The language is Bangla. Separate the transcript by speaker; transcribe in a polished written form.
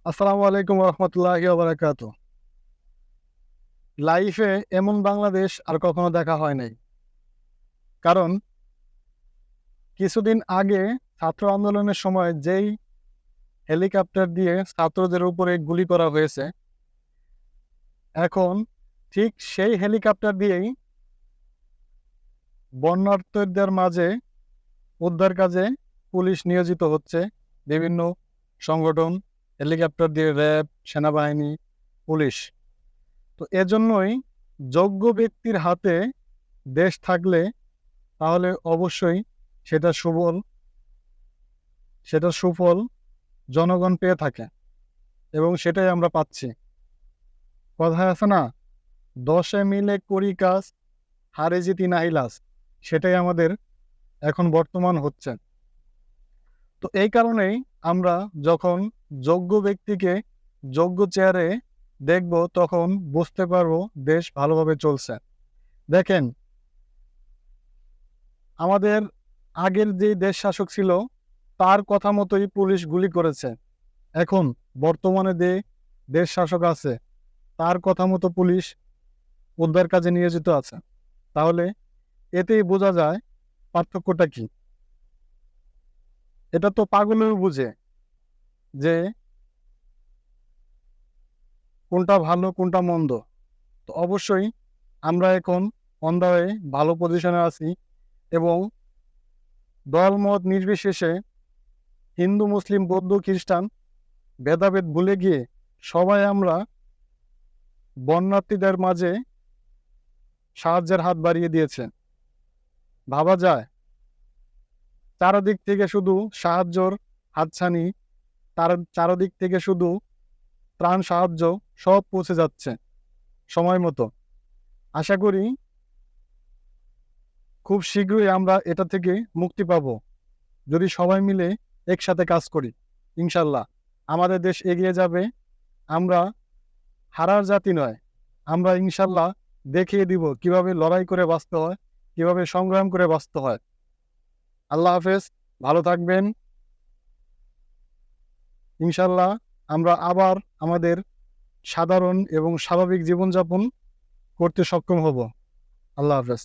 Speaker 1: আসসালামু আলাইকুম রহমতুল্লাহি ওয়া বারাকাতু। লাইফে এমন বাংলাদেশ আর কখনো দেখা হয় নাই। কারণ কিছুদিন আগে ছাত্র আন্দোলনের সময় যেই হেলিকপ্টার দিয়ে ছাত্রদের উপরে গুলি করা হয়েছে, এখন ঠিক সেই হেলিকপ্টার দিয়েই বন্যার্তদের মাঝে উদ্ধার কাজে পুলিশ নিয়োজিত হচ্ছে। বিভিন্ন সংগঠন, হেলিকপ্টার দিয়ে র্যাব, সেনাবাহিনী, পুলিশ। তো এজন্যই যোগ্য ব্যক্তির হাতে দেশ থাকলে তাহলে অবশ্যই সেটা সুফল সেটার সুফল জনগণ পেয়ে থাকে, এবং সেটাই আমরা পাচ্ছি। কথায় আছে না, দশে মিলে করি কাজ, হারে জিতি নাহি লাজ। সেটাই আমাদের এখন বর্তমান হচ্ছে। তো এই কারণেই আমরা যখন যোগ্য ব্যক্তিকে যোগ্য চেয়ারে দেখব, তখন বুঝতে পারবো দেশ ভালোভাবে চলছে। দেখেন, আমাদের আগের যে দেশ শাসক ছিল তার কথা মতোই পুলিশ গুলি করেছে। এখন বর্তমানে যে দেশ শাসক আছে তার কথা মতো পুলিশ উদ্ধার কাজে নিয়োজিত আছে। তাহলে এতেই বোঝা যায় পার্থক্যটা কি। এটা তো পাগলেও বুঝে যে কোনটা ভালো কোনটা মন্দ। তো অবশ্যই আমরা এখন অন দা ওয়ে, ভালো পজিশনে আছি, এবং দলমত নির্বিশেষে হিন্দু মুসলিম বৌদ্ধ খ্রিস্টান ভেদাভেদ ভুলে গিয়ে সবাই আমরা বন্যার্থীদের মাঝে সাহায্যের হাত বাড়িয়ে দিয়েছে। ভাবা যায়, চারদিক থেকে শুধু সাহায্যর হাতছানি, তার চারদিক থেকে শুধু ত্রাণ সাহায্য, সব পৌঁছে যাচ্ছে সময় মতো। আশা করি খুব শীঘ্রই আমরা এটা থেকে মুক্তি পাব, যদি সবাই মিলে একসাথে কাজ করি। ইনশাল্লাহ আমাদের দেশ এগিয়ে যাবে। আমরা হারার জাতি নয়, আমরা ইনশাল্লাহ দেখিয়ে দিব কিভাবে লড়াই করে বাঁচতে হয়, কিভাবে সংগ্রাম করে বাঁচতে হয়। আল্লাহ হাফেজ, ভালো থাকবেন। ইনশাল্লাহ আমরা আবার আমাদের সাধারণ এবং স্বাভাবিক জীবনযাপন করতে সক্ষম হব। আল্লাহ হাফেজ।